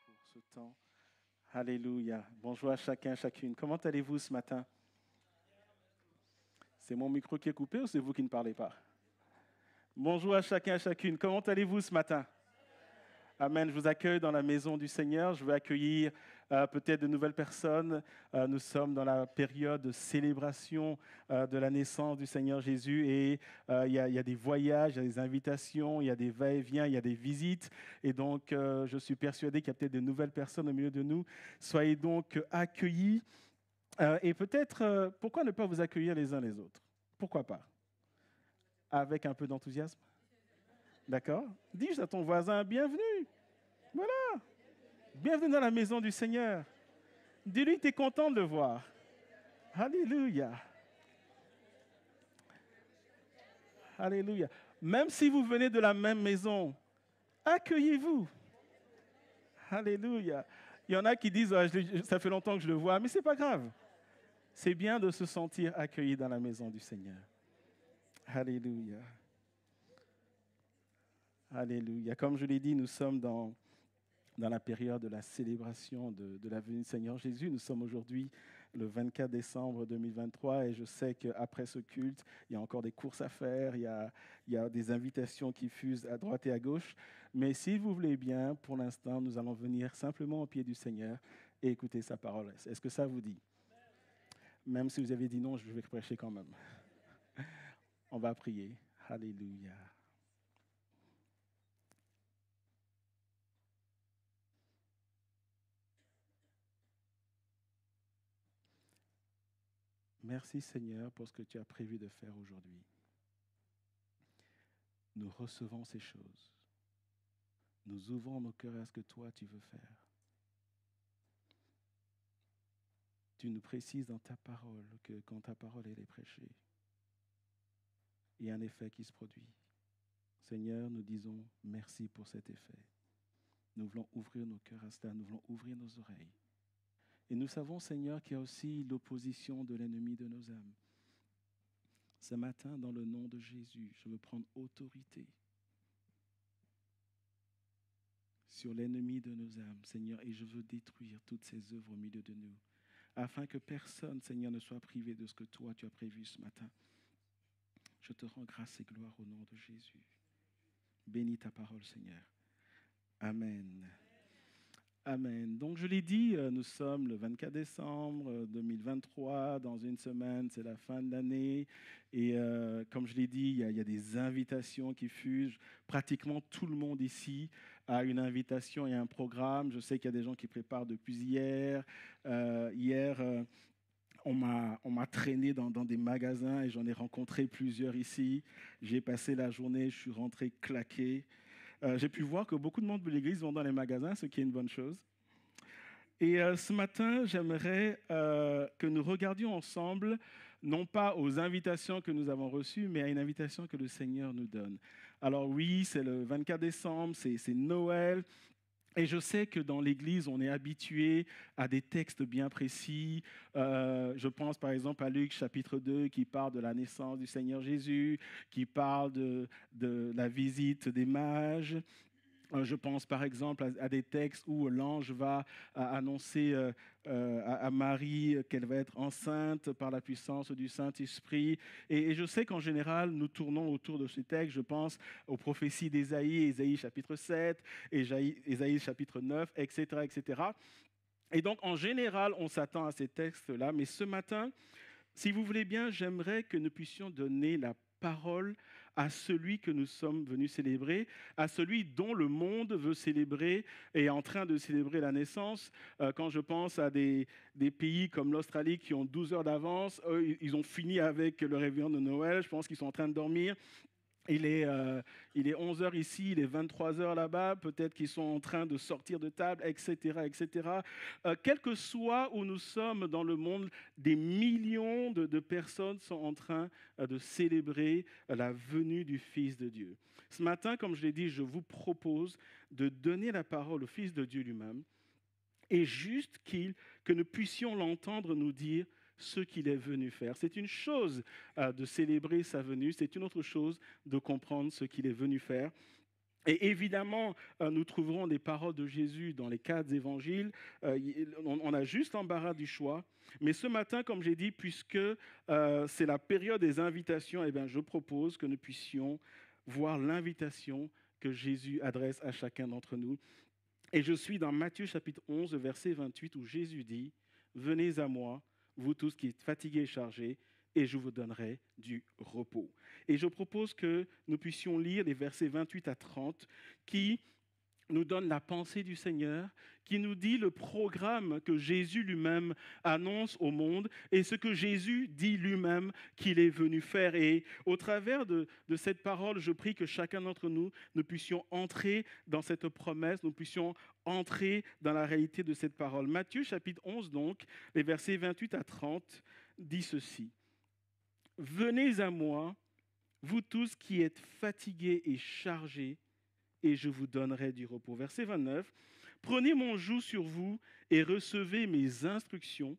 Pour ce temps. Alléluia. Bonjour à chacun, chacune. Comment allez-vous ce matin? C'est mon micro qui est coupé ou c'est vous qui ne parlez pas? Bonjour à chacun, chacune. Comment allez-vous ce matin? Amen. Je vous accueille dans la maison du Seigneur. Je veux accueillir peut-être de nouvelles personnes. Nous sommes dans la période de célébration de la naissance du Seigneur Jésus et il y a des voyages, il y a des invitations, il y a des va-et-vient, il y a des visites. Et donc, je suis persuadé qu'il y a peut-être de nouvelles personnes au milieu de nous. Soyez donc accueillis. Et peut-être, pourquoi ne pas vous accueillir les uns les autres? Pourquoi pas? Avec un peu d'enthousiasme. D'accord? Dis à ton voisin, bienvenue. Voilà. Bienvenue dans la maison du Seigneur. Dis-lui que tu es content de le voir. Alléluia. Alléluia. Même si vous venez de la même maison, accueillez-vous. Alléluia. Il y en a qui disent, ça fait longtemps que je le vois, mais ce n'est pas grave. C'est bien de se sentir accueilli dans la maison du Seigneur. Alléluia. Alléluia. Comme je l'ai dit, nous sommes dans la période de la célébration de la venue du Seigneur Jésus. Nous sommes aujourd'hui le 24 décembre 2023 et je sais qu'après ce culte, il y a encore des courses à faire, il y a des invitations qui fusent à droite et à gauche. Mais si vous voulez bien, pour l'instant, nous allons venir simplement au pied du Seigneur et écouter sa parole. Est-ce que ça vous dit? Même si vous avez dit non, je vais prêcher quand même. On va prier. Alléluia. Merci Seigneur pour ce que tu as prévu de faire aujourd'hui. Nous recevons ces choses. Nous ouvrons nos cœurs à ce que toi tu veux faire. Tu nous précises dans ta parole que quand ta parole elle est prêchée, il y a un effet qui se produit. Seigneur, nous disons merci pour cet effet. Nous voulons ouvrir nos cœurs à cela, nous voulons ouvrir nos oreilles. Et nous savons, Seigneur, qu'il y a aussi l'opposition de l'ennemi de nos âmes. Ce matin, dans le nom de Jésus, je veux prendre autorité sur l'ennemi de nos âmes, Seigneur, et je veux détruire toutes ces œuvres au milieu de nous, afin que personne, Seigneur, ne soit privé de ce que toi, tu as prévu ce matin. Je te rends grâce et gloire au nom de Jésus. Bénis ta parole, Seigneur. Amen. Amen. Donc, je l'ai dit, nous sommes le 24 décembre 2023. Dans une semaine, c'est la fin de l'année. Et comme je l'ai dit, il y a des invitations qui fusent. Pratiquement tout le monde ici a une invitation et un programme. Je sais qu'il y a des gens qui préparent depuis hier. On m'a traîné dans des magasins et j'en ai rencontré plusieurs ici. J'ai passé la journée, je suis rentré claqué. J'ai pu voir que beaucoup de monde de l'Église vont dans les magasins, ce qui est une bonne chose. Et ce matin, j'aimerais que nous regardions ensemble, non pas aux invitations que nous avons reçues, mais à une invitation que le Seigneur nous donne. Alors oui, c'est le 24 décembre, c'est Noël. Et je sais que dans l'Église, on est habitué à des textes bien précis. Je pense par exemple à Luc chapitre 2 qui parle de la naissance du Seigneur Jésus, qui parle de la visite des mages. Je pense par exemple à des textes où l'ange va annoncer à Marie qu'elle va être enceinte par la puissance du Saint-Esprit. Et je sais qu'en général, nous tournons autour de ces textes. Je pense aux prophéties d'Ésaïe, Ésaïe chapitre 7, Ésaïe chapitre 9, etc., etc. Et donc, en général, on s'attend à ces textes-là. Mais ce matin, si vous voulez bien, j'aimerais que nous puissions donner la parole à celui que nous sommes venus célébrer, à celui dont le monde veut célébrer et est en train de célébrer la naissance. Quand je pense à des pays comme l'Australie qui ont 12 heures d'avance, eux, ils ont fini avec le réveillon de Noël, je pense qu'ils sont en train de dormir. Il est 11 heures ici, il est 23 heures là-bas, peut-être qu'ils sont en train de sortir de table, etc., etc. Quel que soit où nous sommes dans le monde, des millions de personnes sont en train de célébrer la venue du Fils de Dieu. Ce matin, comme je l'ai dit, je vous propose de donner la parole au Fils de Dieu lui-même et juste que nous puissions l'entendre nous dire ce qu'il est venu faire. C'est une chose de célébrer sa venue, c'est une autre chose de comprendre ce qu'il est venu faire. Et évidemment, nous trouverons des paroles de Jésus dans les 4 évangiles. On a juste l'embarras du choix. Mais ce matin, comme j'ai dit, puisque c'est la période des invitations, eh bien, je propose que nous puissions voir l'invitation que Jésus adresse à chacun d'entre nous. Et je suis dans Matthieu chapitre 11, verset 28, où Jésus dit, « Venez à moi, vous tous qui êtes fatigués et chargés, et je vous donnerai du repos. » Et je propose que nous puissions lire les versets 28 à 30 qui nous donnent la pensée du Seigneur, qui nous dit le programme que Jésus lui-même annonce au monde et ce que Jésus dit lui-même qu'il est venu faire. Et au travers de cette parole, je prie que chacun d'entre nous, nous puissions entrer dans cette promesse, nous puissions entrer dans la réalité de cette parole. Matthieu chapitre 11 donc, les versets 28 à 30, dit ceci. « Venez à moi, vous tous qui êtes fatigués et chargés, et je vous donnerai du repos. » Verset 29. « Prenez mon joug sur vous et recevez mes instructions,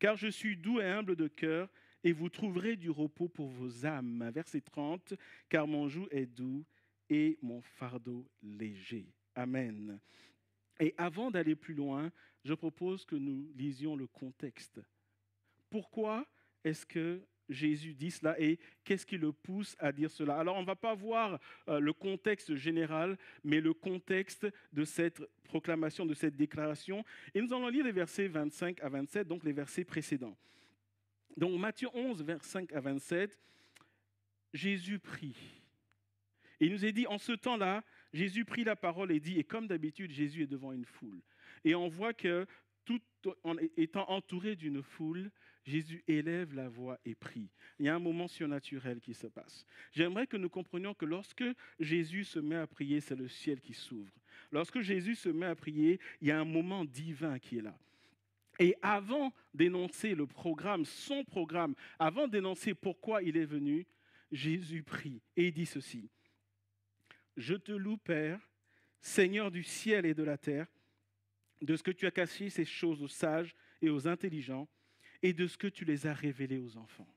car je suis doux et humble de cœur, et vous trouverez du repos pour vos âmes. » Verset 30. « Car mon joug est doux et mon fardeau léger. » Amen. Et avant d'aller plus loin, je propose que nous lisions le contexte. Pourquoi est-ce que Jésus dit cela et qu'est-ce qui le pousse à dire cela? Alors, on ne va pas voir le contexte général, mais le contexte de cette proclamation, de cette déclaration. Et nous allons lire les versets 25 à 27, donc les versets précédents. Donc, Matthieu 11, 25 à 27, Jésus prie. Et il nous est dit, en ce temps-là, Jésus prit la parole et dit, et comme d'habitude, Jésus est devant une foule. Et on voit que tout en étant entouré d'une foule, Jésus élève la voix et prie. Il y a un moment surnaturel qui se passe. J'aimerais que nous comprenions que lorsque Jésus se met à prier, c'est le ciel qui s'ouvre. Lorsque Jésus se met à prier, il y a un moment divin qui est là. Et avant d'énoncer le programme, son programme, avant d'énoncer pourquoi il est venu, Jésus prie et il dit ceci. « Je te loue, Père, Seigneur du ciel et de la terre, de ce que tu as caché ces choses aux sages et aux intelligents, et de ce que tu les as révélées aux enfants.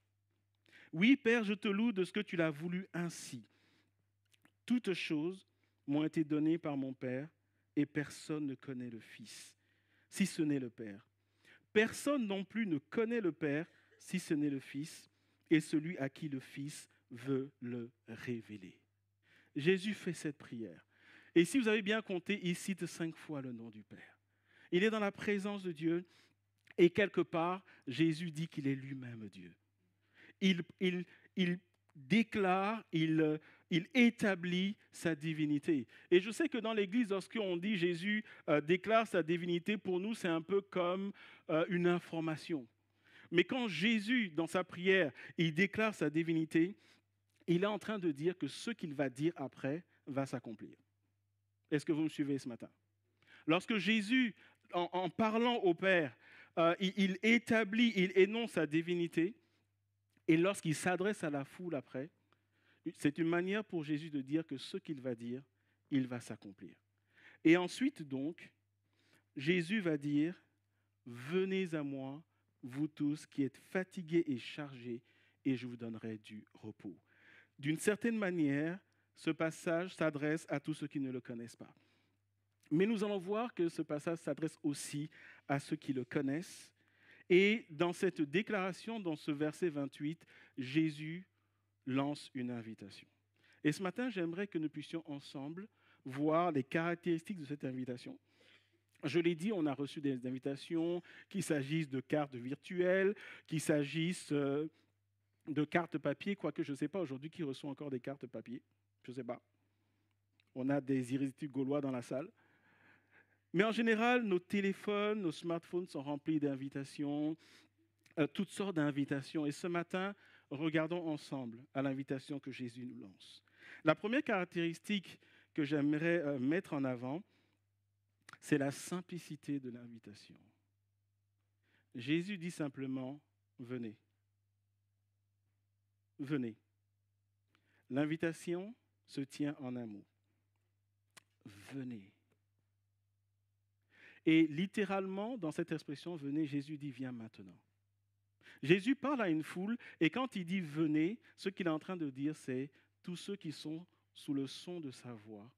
Oui, Père, je te loue de ce que tu l'as voulu ainsi. Toutes choses m'ont été données par mon Père, et personne ne connaît le Fils, si ce n'est le Père. Personne non plus ne connaît le Père, si ce n'est le Fils, et celui à qui le Fils veut le révéler. » Jésus fait cette prière. Et si vous avez bien compté, il cite 5 fois le nom du Père. Il est dans la présence de Dieu et quelque part, Jésus dit qu'il est lui-même Dieu. Il déclare, il établit sa divinité. Et je sais que dans l'Église, lorsqu'on dit Jésus déclare sa divinité, pour nous, c'est un peu comme une information. Mais quand Jésus, dans sa prière, il déclare sa divinité, il est en train de dire que ce qu'il va dire après va s'accomplir. Est-ce que vous me suivez ce matin? Lorsque Jésus, en parlant au Père, il établit, il énonce sa divinité, et lorsqu'il s'adresse à la foule après, c'est une manière pour Jésus de dire que ce qu'il va dire, il va s'accomplir. Et ensuite donc, Jésus va dire, « Venez à moi, vous tous qui êtes fatigués et chargés, et je vous donnerai du repos. » D'une certaine manière, ce passage s'adresse à tous ceux qui ne le connaissent pas. Mais nous allons voir que ce passage s'adresse aussi à ceux qui le connaissent. Et dans cette déclaration, dans ce verset 28, Jésus lance une invitation. Et ce matin, j'aimerais que nous puissions ensemble voir les caractéristiques de cette invitation. Je l'ai dit, on a reçu des invitations, qu'il s'agisse de cartes virtuelles, qu'il s'agisse de cartes papier, quoique je ne sais pas aujourd'hui qui reçoit encore des cartes papier. Je ne sais pas. On a des irrésistibles gaulois dans la salle. Mais en général, nos téléphones, nos smartphones sont remplis d'invitations, toutes sortes d'invitations. Et ce matin, regardons ensemble à l'invitation que Jésus nous lance. La première caractéristique que j'aimerais mettre en avant, c'est la simplicité de l'invitation. Jésus dit simplement, « Venez. Venez. » L'invitation se tient en un mot. Venez. Et littéralement, dans cette expression, venez, Jésus dit, viens maintenant. Jésus parle à une foule et quand il dit venez, ce qu'il est en train de dire, c'est tous ceux qui sont sous le son de sa voix,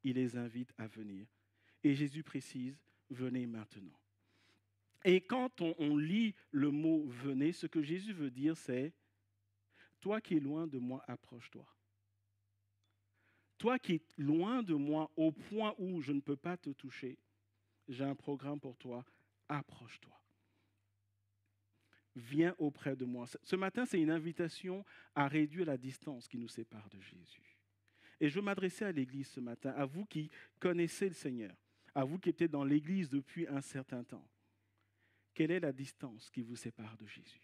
il les invite à venir. Et Jésus précise, venez maintenant. Et quand on lit le mot venez, ce que Jésus veut dire, c'est toi qui es loin de moi, approche-toi. Toi qui es loin de moi au point où je ne peux pas te toucher, j'ai un programme pour toi, approche-toi. Viens auprès de moi. Ce matin, c'est une invitation à réduire la distance qui nous sépare de Jésus. Et je veux m'adresser à l'Église ce matin, à vous qui connaissez le Seigneur, à vous qui êtes dans l'Église depuis un certain temps. Quelle est la distance qui vous sépare de Jésus?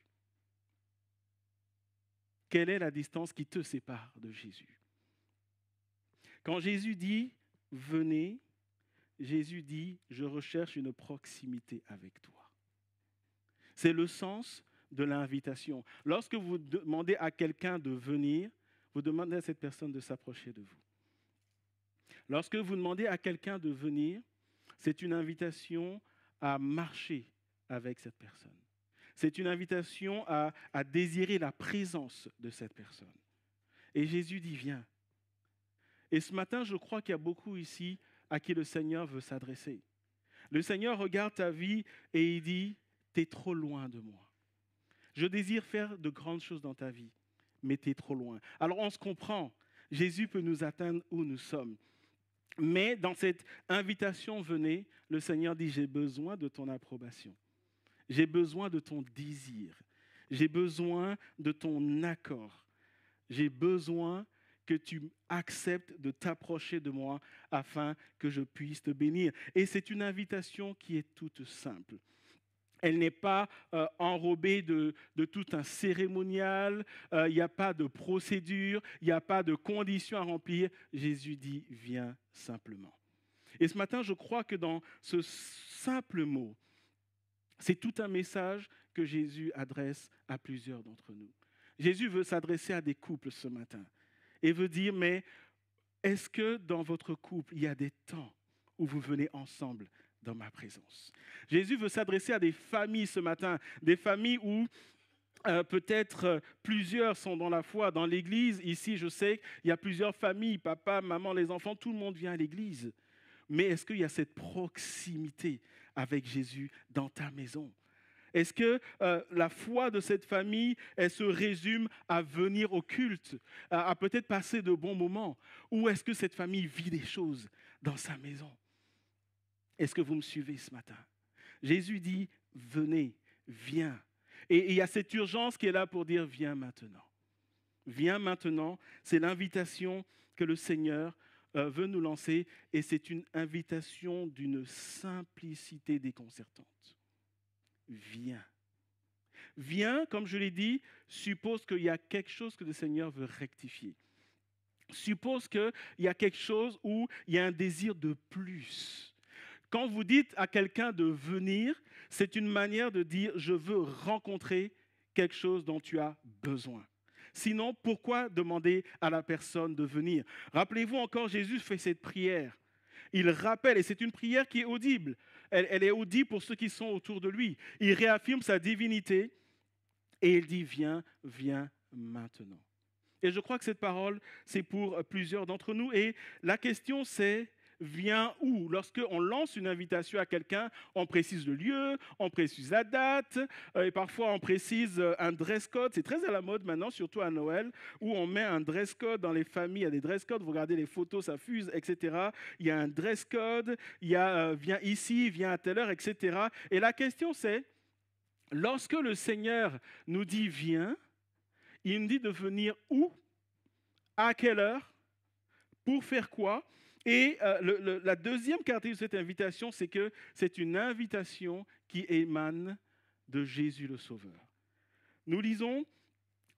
Quelle est la distance qui te sépare de Jésus? Quand Jésus dit « venez », Jésus dit « je recherche une proximité avec toi ». C'est le sens de l'invitation. Lorsque vous demandez à quelqu'un de venir, vous demandez à cette personne de s'approcher de vous. Lorsque vous demandez à quelqu'un de venir, c'est une invitation à marcher avec cette personne. C'est une invitation à désirer la présence de cette personne. Et Jésus dit, viens. Et ce matin, je crois qu'il y a beaucoup ici à qui le Seigneur veut s'adresser. Le Seigneur regarde ta vie et il dit, t'es trop loin de moi. Je désire faire de grandes choses dans ta vie, mais t'es trop loin. Alors on se comprend, Jésus peut nous atteindre où nous sommes. Mais dans cette invitation, venez, le Seigneur dit, j'ai besoin de ton approbation. J'ai besoin de ton désir. J'ai besoin de ton accord. J'ai besoin que tu acceptes de t'approcher de moi afin que je puisse te bénir. Et c'est une invitation qui est toute simple. Elle n'est pas enrobée de tout un cérémonial, il n'y a pas de procédure, il n'y a pas de conditions à remplir. Jésus dit, viens simplement. Et ce matin, je crois que dans ce simple mot, c'est tout un message que Jésus adresse à plusieurs d'entre nous. Jésus veut s'adresser à des couples ce matin et veut dire, mais est-ce que dans votre couple, il y a des temps où vous venez ensemble dans ma présence? Jésus veut s'adresser à des familles ce matin, des familles où peut-être plusieurs sont dans la foi, dans l'église. Ici, je sais qu'il y a plusieurs familles, papa, maman, les enfants, tout le monde vient à l'église. Mais est-ce qu'il y a cette proximité avec Jésus dans ta maison? Est-ce que la foi de cette famille, elle se résume à venir au culte, à peut-être passer de bons moments? Ou est-ce que cette famille vit des choses dans sa maison? Est-ce que vous me suivez ce matin? Jésus dit, venez, viens. Et il y a cette urgence qui est là pour dire, viens maintenant. Viens maintenant, c'est l'invitation que le Seigneur veut nous lancer et c'est une invitation d'une simplicité déconcertante. Viens. Viens, comme je l'ai dit, suppose qu'il y a quelque chose que le Seigneur veut rectifier. Suppose qu'il y a quelque chose où il y a un désir de plus. Quand vous dites à quelqu'un de venir, c'est une manière de dire « je veux rencontrer quelque chose dont tu as besoin ». Sinon, pourquoi demander à la personne de venir? Rappelez-vous encore, Jésus fait cette prière. Il rappelle, et c'est une prière qui est audible. Elle est audible pour ceux qui sont autour de lui. Il réaffirme sa divinité et il dit « viens, viens maintenant ». Et je crois que cette parole, c'est pour plusieurs d'entre nous. Et la question, c'est viens où? Lorsqu'on lance une invitation à quelqu'un, on précise le lieu, on précise la date, et parfois on précise un dress code. C'est très à la mode maintenant, surtout à Noël, où on met un dress code dans les familles. Il y a des dress codes, vous regardez les photos, ça fuse, etc. Il y a un dress code, il y a viens ici, viens à telle heure, etc. Et la question c'est, lorsque le Seigneur nous dit viens, il nous dit de venir où, à quelle heure, pour faire quoi? Et la deuxième caractéristique de cette invitation, c'est que c'est une invitation qui émane de Jésus le Sauveur. Nous lisons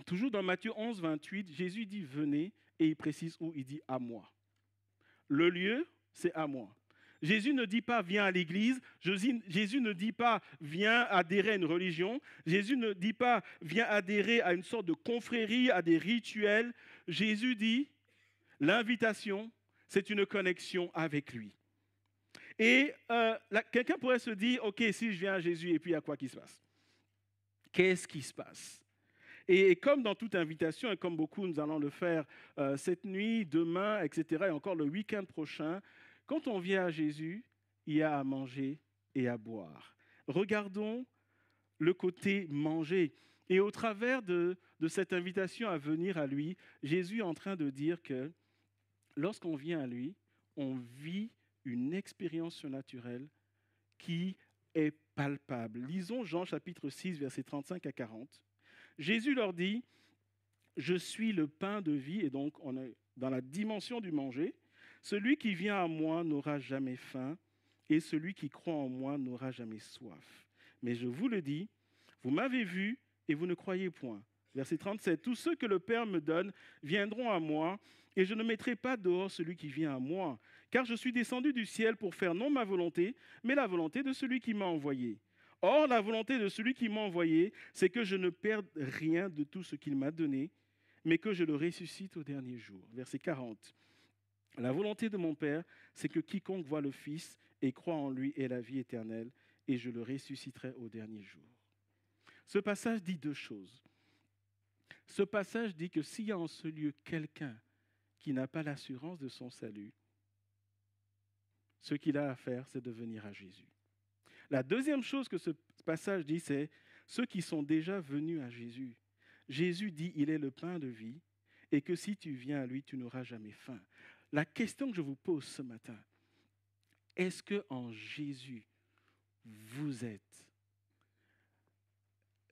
toujours dans Matthieu 11, 28, Jésus dit « venez » et il précise où, il dit « à moi ». Le lieu, c'est à moi. Jésus ne dit pas « viens à l'église », Jésus ne dit pas « viens adhérer à une religion », Jésus ne dit pas « viens adhérer à une sorte de confrérie, à des rituels ». Jésus dit « l'invitation », c'est une connexion avec lui. Et quelqu'un pourrait se dire, ok, si je viens à Jésus, et puis il y a quoi qui se passe? Qu'est-ce qui se passe? Et comme dans toute invitation, et comme beaucoup nous allons le faire cette nuit, demain, etc., et encore le week-end prochain, quand on vient à Jésus, il y a à manger et à boire. Regardons le côté manger. Et au travers de cette invitation à venir à lui, Jésus est en train de dire que lorsqu'on vient à lui, on vit une expérience surnaturelle qui est palpable. Lisons Jean chapitre 6, versets 35 à 40. Jésus leur dit, « Je suis le pain de vie », et donc on est dans la dimension du manger. « Celui qui vient à moi n'aura jamais faim, et celui qui croit en moi n'aura jamais soif. Mais je vous le dis, vous m'avez vu et vous ne croyez point. » Verset 37, « Tous ceux que le Père me donne viendront à moi, et je ne mettrai pas dehors celui qui vient à moi, car je suis descendu du ciel pour faire non ma volonté, mais la volonté de celui qui m'a envoyé. Or, la volonté de celui qui m'a envoyé, c'est que je ne perde rien de tout ce qu'il m'a donné, mais que je le ressuscite au dernier jour. » Verset 40. « La volonté de mon Père, c'est que quiconque voit le Fils et croit en lui ait la vie éternelle, et je le ressusciterai au dernier jour. » Ce passage dit deux choses. Ce passage dit que s'il y a en ce lieu quelqu'un qui n'a pas l'assurance de son salut, ce qu'il a à faire, c'est de venir à Jésus. La deuxième chose que ce passage dit, c'est ceux qui sont déjà venus à Jésus. Jésus dit, il est le pain de vie, et que si tu viens à lui, tu n'auras jamais faim. La question que je vous pose ce matin, est-ce qu'en Jésus, vous êtes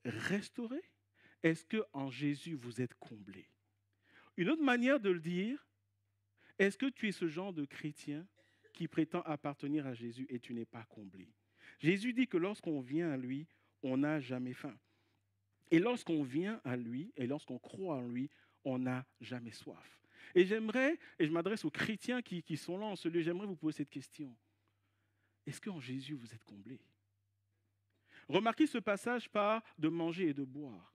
restauré? Est-ce qu'en Jésus, vous êtes comblé? Une autre manière de le dire, est-ce que tu es ce genre de chrétien qui prétend appartenir à Jésus et tu n'es pas comblé? Jésus dit que lorsqu'on vient à lui, on n'a jamais faim. Et lorsqu'on vient à lui, et lorsqu'on croit en lui, on n'a jamais soif. Et j'aimerais, et je m'adresse aux chrétiens qui sont là en ce lieu, j'aimerais vous poser cette question. Est-ce qu'en Jésus, vous êtes comblé? Remarquez ce passage parle de manger et de boire.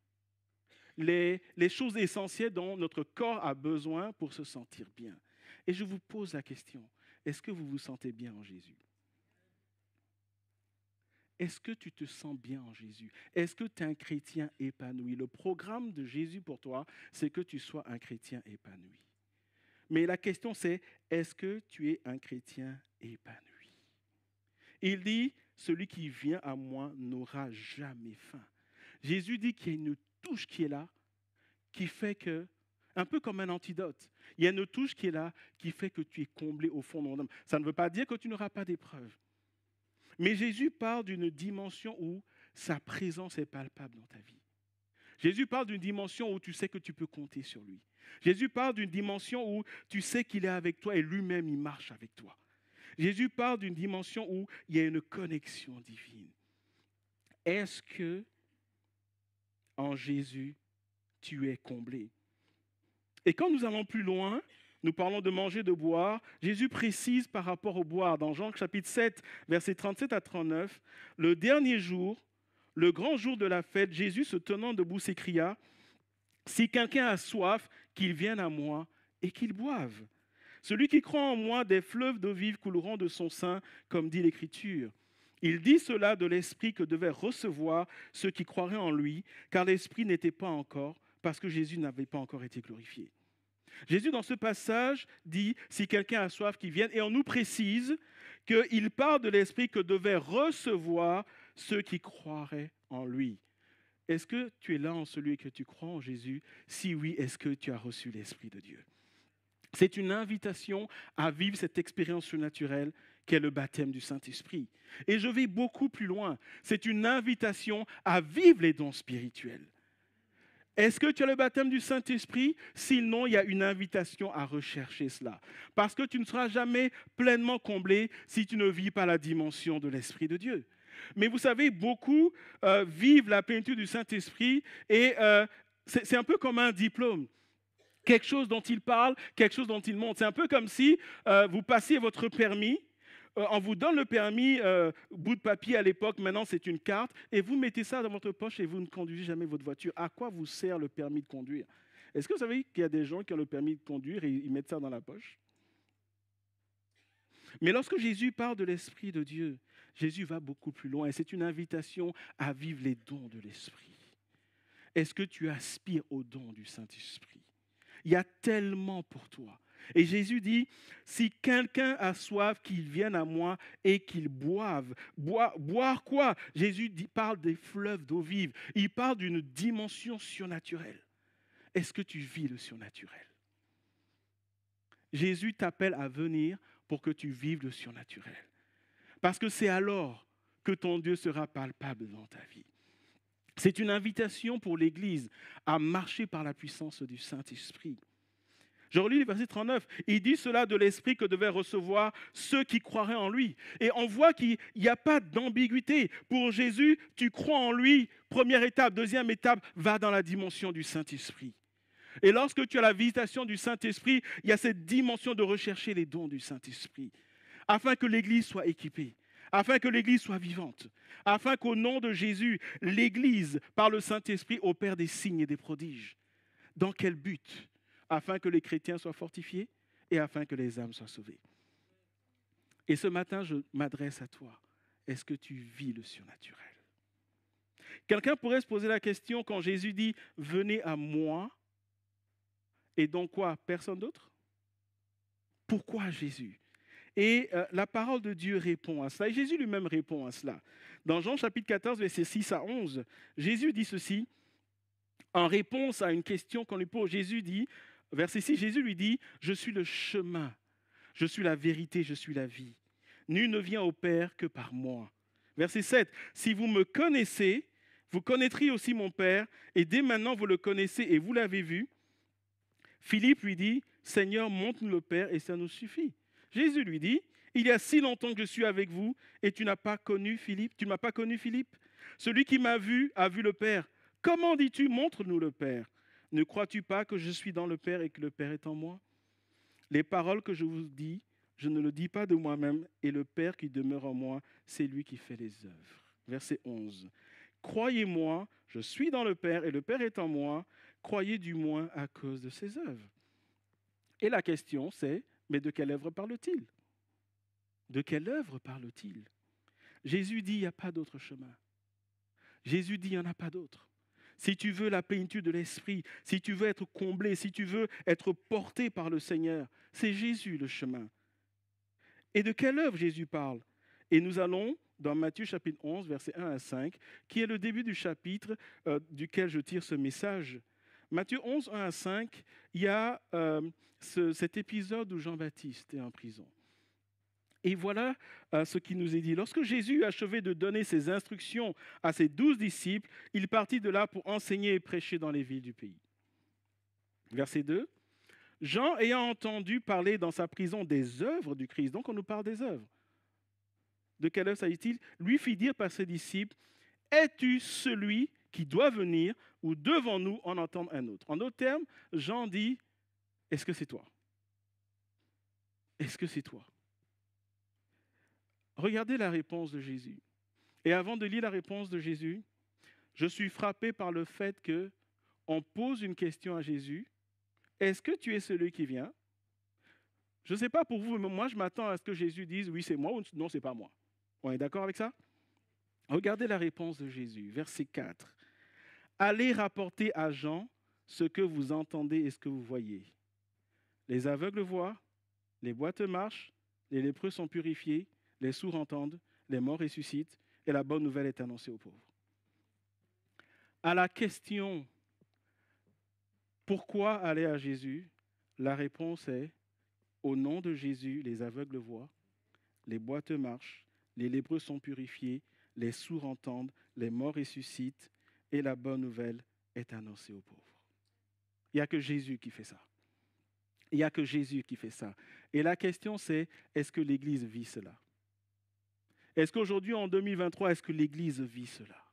Les choses essentielles dont notre corps a besoin pour se sentir bien. Et je vous pose la question, est-ce que vous vous sentez bien en Jésus? Est-ce que tu te sens bien en Jésus? Est-ce que tu es un chrétien épanoui? Le programme de Jésus pour toi, c'est que tu sois un chrétien épanoui. Mais la question c'est, est-ce que tu es un chrétien épanoui? Il dit, celui qui vient à moi n'aura jamais faim. Jésus dit qu'il y a une touche qui est là, qui fait que, un peu comme un antidote, il y a une touche qui est là, qui fait que tu es comblé au fond de ton âme. Ça ne veut pas dire que tu n'auras pas d'épreuves. Mais Jésus parle d'une dimension où sa présence est palpable dans ta vie. Jésus parle d'une dimension où tu sais que tu peux compter sur lui. Jésus parle d'une dimension où tu sais qu'il est avec toi et lui-même il marche avec toi. Jésus parle d'une dimension où il y a une connexion divine. Est-ce que en Jésus, tu es comblé? Et quand nous allons plus loin, nous parlons de manger, de boire. Jésus précise par rapport au boire. Dans Jean chapitre 7, versets 37 à 39, le dernier jour, le grand jour de la fête, Jésus se tenant debout s'écria, « Si quelqu'un a soif, qu'il vienne à moi et qu'il boive. Celui qui croit en moi, des fleuves d'eau vive couleront de son sein, comme dit l'Écriture. » Il dit cela de l'Esprit que devaient recevoir ceux qui croiraient en lui, car l'Esprit n'était pas encore, parce que Jésus n'avait pas encore été glorifié. Jésus, dans ce passage, dit, si quelqu'un a soif, qu'il vienne. Et on nous précise qu'il parle de l'Esprit que devaient recevoir ceux qui croiraient en lui. Est-ce que tu es là en celui que tu crois en Jésus? Si oui, est-ce que tu as reçu l'Esprit de Dieu? C'est une invitation à vivre cette expérience surnaturelle qu'est le baptême du Saint-Esprit. Et je vais beaucoup plus loin. C'est une invitation à vivre les dons spirituels. Est-ce que tu as le baptême du Saint-Esprit? Sinon, il y a une invitation à rechercher cela. Parce que tu ne seras jamais pleinement comblé si tu ne vis pas la dimension de l'Esprit de Dieu. Mais vous savez, beaucoup vivent la plénitude du Saint-Esprit et c'est un peu comme un diplôme. Quelque chose dont il parle, quelque chose dont il montre. C'est un peu comme si vous passiez votre permis. On vous donne le permis, bout de papier à l'époque, maintenant c'est une carte, et vous mettez ça dans votre poche et vous ne conduisez jamais votre voiture. À quoi vous sert le permis de conduire? Est-ce que vous savez qu'il y a des gens qui ont le permis de conduire et ils mettent ça dans la poche? Mais lorsque Jésus parle de l'Esprit de Dieu, Jésus va beaucoup plus loin et c'est une invitation à vivre les dons de l'Esprit. est-ce que tu aspires au don du Saint-Esprit? Il y a tellement pour toi. Et Jésus dit, si quelqu'un a soif, qu'il vienne à moi et qu'il boive. Boire quoi? Jésus parle des fleuves d'eau vive. Il parle d'une dimension surnaturelle. Est-ce que tu vis le surnaturel? Jésus t'appelle à venir pour que tu vives le surnaturel. Parce que c'est alors que ton Dieu sera palpable dans ta vie. C'est une invitation pour l'Église à marcher par la puissance du Saint-Esprit. Je relis le verset 39. Il dit cela de l'Esprit que devaient recevoir ceux qui croiraient en lui. Et on voit qu'il n'y a pas d'ambiguïté. Pour Jésus, tu crois en lui. Première étape. Deuxième étape, va dans la dimension du Saint-Esprit. Et lorsque tu as la visitation du Saint-Esprit, il y a cette dimension de rechercher les dons du Saint-Esprit. Afin que l'Église soit équipée. Afin que l'Église soit vivante. Afin qu'au nom de Jésus, l'Église, par le Saint-Esprit, opère des signes et des prodiges. Dans quel but? Afin que les chrétiens soient fortifiés et afin que les âmes soient sauvées. Et ce matin, je m'adresse à toi. Est-ce que tu vis le surnaturel? Quelqu'un pourrait se poser la question quand Jésus dit « Venez à moi ». Et donc quoi? Personne d'autre? Pourquoi Jésus? Et la parole de Dieu répond à cela. Et Jésus lui-même répond à cela. Dans Jean chapitre 14, versets 6 à 11, Jésus dit ceci. En réponse à une question qu'on lui pose, Jésus dit, verset 6, Jésus lui dit, « Je suis le chemin, je suis la vérité, je suis la vie. Nul ne vient au Père que par moi. » Verset 7, « Si vous me connaissez, vous connaîtrez aussi mon Père, et dès maintenant vous le connaissez et vous l'avez vu. » Philippe lui dit, « Seigneur, montre-nous le Père et ça nous suffit. » Jésus lui dit, « Il y a si longtemps que je suis avec vous et tu n'as pas connu Philippe. Tu ne m'as pas connu, Philippe? Celui qui m'a vu a vu le Père. Comment dis-tu, montre-nous le Père? Ne crois-tu pas que je suis dans le Père et que le Père est en moi? Les paroles que je vous dis, je ne le dis pas de moi-même, et le Père qui demeure en moi, c'est lui qui fait les œuvres. » Verset 11. « Croyez-moi, je suis dans le Père et le Père est en moi. Croyez du moins à cause de ses œuvres. » Et la question c'est, mais de quelle œuvre parle-t-il? De quelle œuvre parle-t-il? Jésus dit, il n'y a pas d'autre chemin. Jésus dit, il n'y en a pas d'autre. Si tu veux la plénitude de l'Esprit, si tu veux être comblé, si tu veux être porté par le Seigneur, c'est Jésus le chemin. Et de quelle œuvre Jésus parle? Et nous allons dans Matthieu chapitre 11, versets 1 à 5, qui est le début du chapitre duquel je tire ce message. Matthieu 11, 1 à 5, il y a cet épisode où Jean-Baptiste est en prison. Et voilà ce qui nous est dit. Lorsque Jésus eut achevé de donner ses instructions à ses 12 disciples, il partit de là pour enseigner et prêcher dans les villes du pays. Verset 2. Jean, ayant entendu parler dans sa prison des œuvres du Christ, donc on nous parle des œuvres. De quelle œuvre s'agit-il? Lui fit dire par ses disciples, « Es-tu celui qui doit venir ou devons-nous en entendre un autre? » En d'autres termes, Jean dit, « Est-ce que c'est toi? Est-ce que c'est toi? » Regardez la réponse de Jésus. Et avant de lire la réponse de Jésus, je suis frappé par le fait qu'on pose une question à Jésus. Est-ce que tu es celui qui vient? Je ne sais pas pour vous, mais moi je m'attends à ce que Jésus dise oui c'est moi ou non c'est pas moi. On est d'accord avec ça? Regardez la réponse de Jésus, verset 4. Allez rapporter à Jean ce que vous entendez et ce que vous voyez. Les aveugles voient, les boiteux marchent, les lépreux sont purifiés, les sourds entendent, les morts ressuscitent, et la bonne nouvelle est annoncée aux pauvres. À la question « Pourquoi aller à Jésus ?» la réponse est « Au nom de Jésus, les aveugles voient, les boiteux marchent, les lépreux sont purifiés, les sourds entendent, les morts ressuscitent, et la bonne nouvelle est annoncée aux pauvres. » Il n'y a que Jésus qui fait ça. Il n'y a que Jésus qui fait ça. Et la question c'est, est-ce que l'Église vit cela? Est-ce qu'aujourd'hui, en 2023, est-ce que l'Église vit cela?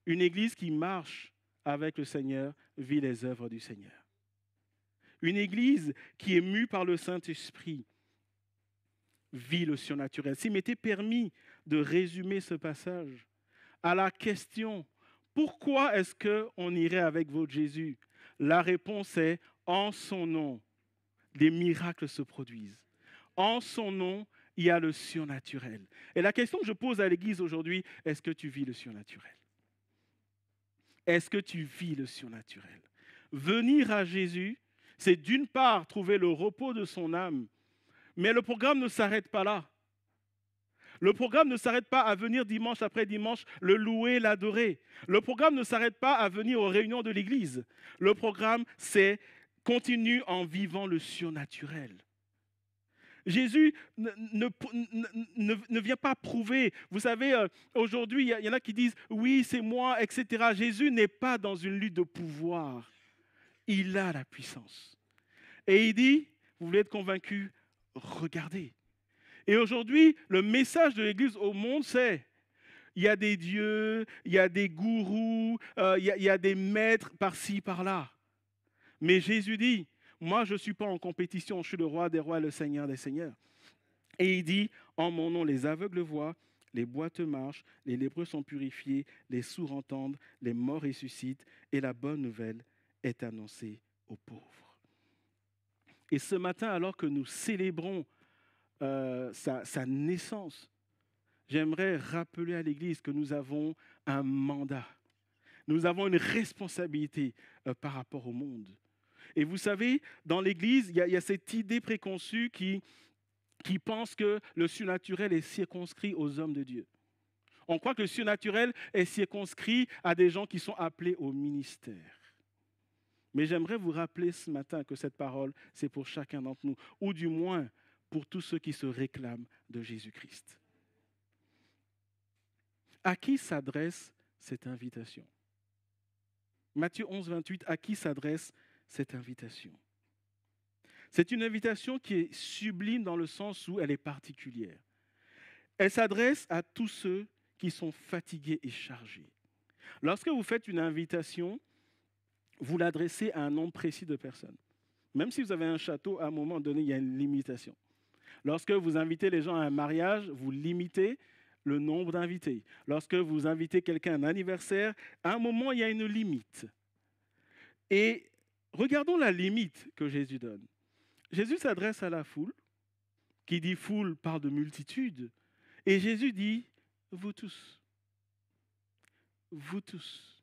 Une Église qui marche avec le Seigneur vit les œuvres du Seigneur. Une Église qui est mue par le Saint-Esprit vit le surnaturel. S'il m'était permis de résumer ce passage à la question « Pourquoi est-ce qu'on irait avec votre Jésus ?» La réponse est « En son nom, des miracles se produisent. En son nom, il y a le surnaturel. » Et la question que je pose à l'Église aujourd'hui, est-ce que tu vis le surnaturel? Est-ce que tu vis le surnaturel? Venir à Jésus, c'est d'une part trouver le repos de son âme, mais le programme ne s'arrête pas là. Le programme ne s'arrête pas à venir dimanche après dimanche le louer, l'adorer. Le programme ne s'arrête pas à venir aux réunions de l'Église. Le programme, c'est continue en vivant le surnaturel. Jésus ne vient pas prouver. Vous savez, aujourd'hui, il y en a qui disent « oui, c'est moi », etc. Jésus n'est pas dans une lutte de pouvoir. Il a la puissance. Et il dit, vous voulez être convaincu, regardez. Et aujourd'hui, le message de l'Église au monde, c'est il y a des dieux, il y a des gourous, il y a des maîtres par-ci, par-là. Mais Jésus dit, moi, je ne suis pas en compétition, je suis le roi des rois et le seigneur des seigneurs. Et il dit, en mon nom, les aveugles voient, les boiteux marchent, les lépreux sont purifiés, les sourds entendent, les morts ressuscitent, et la bonne nouvelle est annoncée aux pauvres. Et ce matin, alors que nous célébrons sa naissance, j'aimerais rappeler à l'Église que nous avons un mandat. Nous avons une responsabilité par rapport au monde. Et vous savez, dans l'Église, il y a cette idée préconçue qui pense que le surnaturel est circonscrit aux hommes de Dieu. On croit que le surnaturel est circonscrit à des gens qui sont appelés au ministère. Mais j'aimerais vous rappeler ce matin que cette parole, c'est pour chacun d'entre nous, ou du moins pour tous ceux qui se réclament de Jésus-Christ. À qui s'adresse cette invitation? Matthieu 11, 28, à qui s'adresse cette invitation? C'est une invitation qui est sublime dans le sens où elle est particulière. Elle s'adresse à tous ceux qui sont fatigués et chargés. Lorsque vous faites une invitation, vous l'adressez à un nombre précis de personnes. Même si vous avez un château, à un moment donné, il y a une limitation. Lorsque vous invitez les gens à un mariage, vous limitez le nombre d'invités. Lorsque vous invitez quelqu'un à un anniversaire, à un moment, il y a une limite. Et regardons la limite que Jésus donne. Jésus s'adresse à la foule. Qui dit foule parle de multitude. Et Jésus dit, vous tous. Vous tous.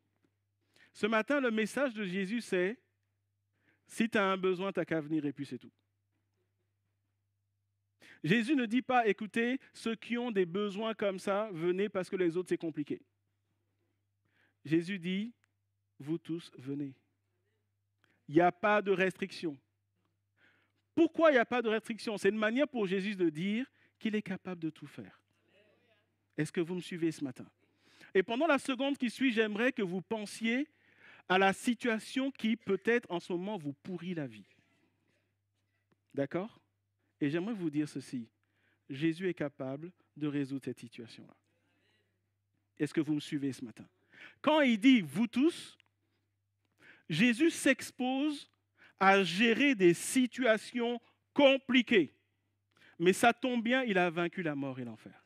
Ce matin, le message de Jésus, c'est, si tu as un besoin, tu n'as qu'à venir et puis c'est tout. Jésus ne dit pas, écoutez, ceux qui ont des besoins comme ça, venez parce que les autres, c'est compliqué. Jésus dit, vous tous, venez. Il n'y a pas de restriction. Pourquoi il n'y a pas de restriction? C'est une manière pour Jésus de dire qu'il est capable de tout faire. Est-ce que vous me suivez ce matin? Et pendant la seconde qui suit, j'aimerais que vous pensiez à la situation qui, peut-être, en ce moment, vous pourrit la vie. D'accord? Et j'aimerais vous dire ceci. Jésus est capable de résoudre cette situation-là. Est-ce que vous me suivez ce matin? Quand il dit « vous tous », Jésus s'expose à gérer des situations compliquées. Mais ça tombe bien, il a vaincu la mort et l'enfer.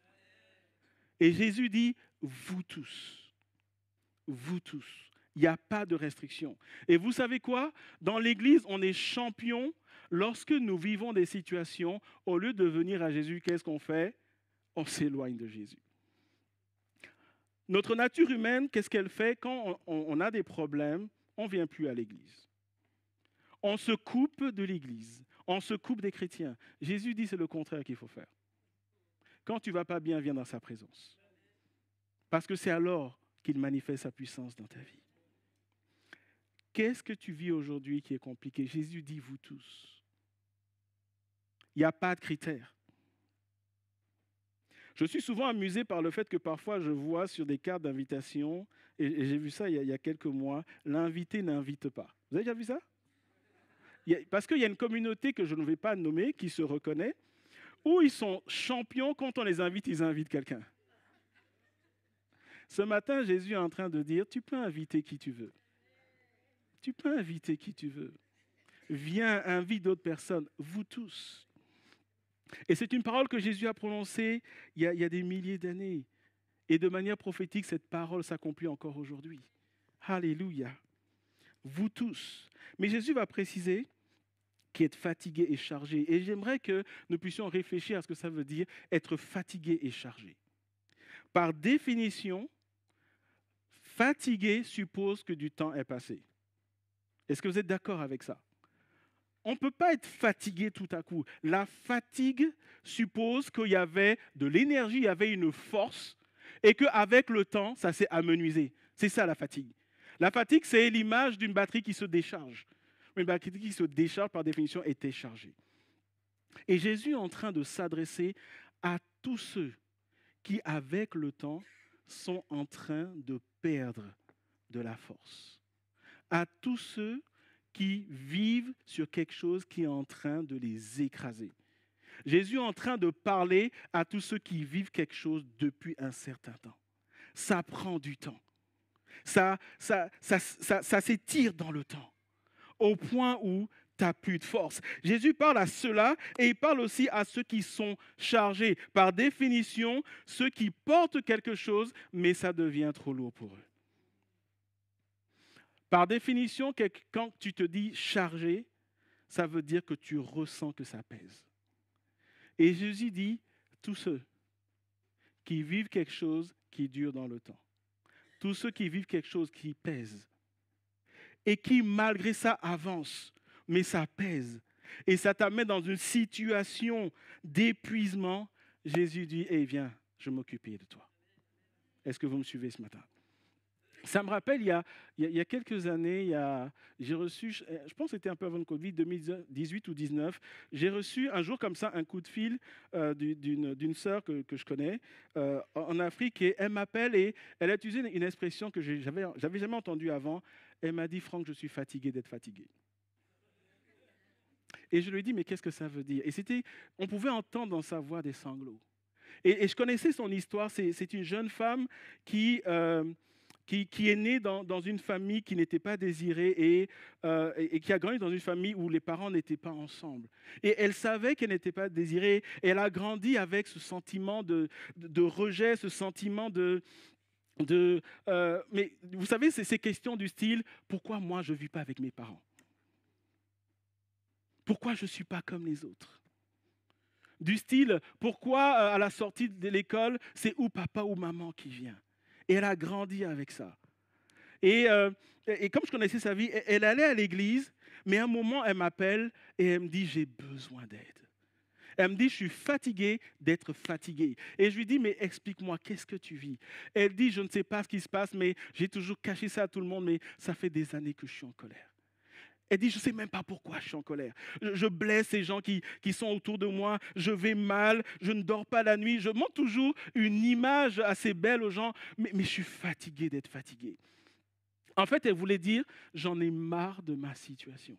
Et Jésus dit « vous tous ». Vous tous. Il n'y a pas de restriction. Et vous savez quoi? Dans l'Église, on est champion. Lorsque nous vivons des situations, au lieu de venir à Jésus, qu'est-ce qu'on fait? On s'éloigne de Jésus. Notre nature humaine, qu'est-ce qu'elle fait? Quand on a des problèmes, on ne vient plus à l'Église. On se coupe de l'Église. On se coupe des chrétiens. Jésus dit que c'est le contraire qu'il faut faire. Quand tu ne vas pas bien, viens dans sa présence. Parce que c'est alors qu'il manifeste sa puissance dans ta vie. Qu'est-ce que tu vis aujourd'hui qui est compliqué? Jésus dit, vous tous. Il n'y a pas de critères. Je suis souvent amusé par le fait que parfois je vois sur des cartes d'invitation, et j'ai vu ça il y a quelques mois, l'invité n'invite pas. Vous avez déjà vu ça? Parce qu'il y a une communauté que je ne vais pas nommer, qui se reconnaît, où ils sont champions, quand on les invite, ils invitent quelqu'un. Ce matin, Jésus est en train de dire, tu peux inviter qui tu veux. Tu peux inviter qui tu veux. Viens, invite d'autres personnes, vous tous. Et c'est une parole que Jésus a prononcée il y a des milliers d'années. Et de manière prophétique, cette parole s'accomplit encore aujourd'hui. Alléluia. Vous tous. Mais Jésus va préciser qui est fatigué et chargé. Et j'aimerais que nous puissions réfléchir à ce que ça veut dire être fatigué et chargé. Par définition, Fatigué suppose que du temps est passé. Est-ce que vous êtes d'accord avec ça? On ne peut pas être fatigué tout à coup. La fatigue suppose qu'il y avait de l'énergie, il y avait une force, et qu'avec le temps, ça s'est amenuisé. C'est ça la fatigue. La fatigue, c'est l'image d'une batterie qui se décharge. Une batterie qui se décharge, par définition, est déchargée. Et Jésus est en train de s'adresser à tous ceux qui, avec le temps, sont en train de perdre de la force. À tous ceux qui vivent sur quelque chose qui est en train de les écraser. Jésus est en train de parler à tous ceux qui vivent quelque chose depuis un certain temps. Ça prend du temps. Ça s'étire dans le temps, au point où tu n'as plus de force. Jésus parle à ceux-là et il parle aussi à ceux qui sont chargés. Par définition, ceux qui portent quelque chose, mais ça devient trop lourd pour eux. Par définition, quand tu te dis chargé, ça veut dire que tu ressens que ça pèse. Et Jésus dit, tous ceux qui vivent quelque chose qui dure dans le temps, tous ceux qui vivent quelque chose qui pèse, et qui malgré ça avancent, mais ça pèse, et ça t'amène dans une situation d'épuisement, Jésus dit, viens, je vais m'occuper de toi. Est-ce que vous me suivez ce matin? Ça me rappelle, il y a quelques années, j'ai reçu, je pense que c'était un peu avant le Covid, 2018 ou 2019, j'ai reçu un jour comme ça un coup de fil d'une sœur que je connais en Afrique, et elle m'appelle et elle a utilisé une expression que j'avais jamais entendue avant. Elle m'a dit, Franck, je suis fatigué d'être fatigué. Et je lui ai dit, mais qu'est-ce que ça veut dire? Et on pouvait entendre dans sa voix des sanglots. Et je connaissais son histoire, c'est une jeune femme qui est née dans une famille qui n'était pas désirée et qui a grandi dans une famille où les parents n'étaient pas ensemble. Et elle savait qu'elle n'était pas désirée. Et elle a grandi avec ce sentiment de rejet, ce sentiment mais vous savez, c'est ces questions du style, pourquoi moi je ne vis pas avec mes parents? Pourquoi je ne suis pas comme les autres? Du style, pourquoi à la sortie de l'école, c'est ou papa ou maman qui vient? Et elle a grandi avec ça. Et comme je connaissais sa vie, elle allait à l'église, mais à un moment, elle m'appelle et elle me dit, j'ai besoin d'aide. Elle me dit, je suis fatiguée d'être fatiguée. Et je lui dis, mais explique-moi, qu'est-ce que tu vis? Elle dit, je ne sais pas ce qui se passe, mais j'ai toujours caché ça à tout le monde, mais ça fait des années que je suis en colère. Elle dit, je ne sais même pas pourquoi je suis en colère. Je blesse les gens qui sont autour de moi, je vais mal, je ne dors pas la nuit. Je montre toujours une image assez belle aux gens, mais je suis fatiguée d'être fatiguée. En fait, elle voulait dire, j'en ai marre de ma situation.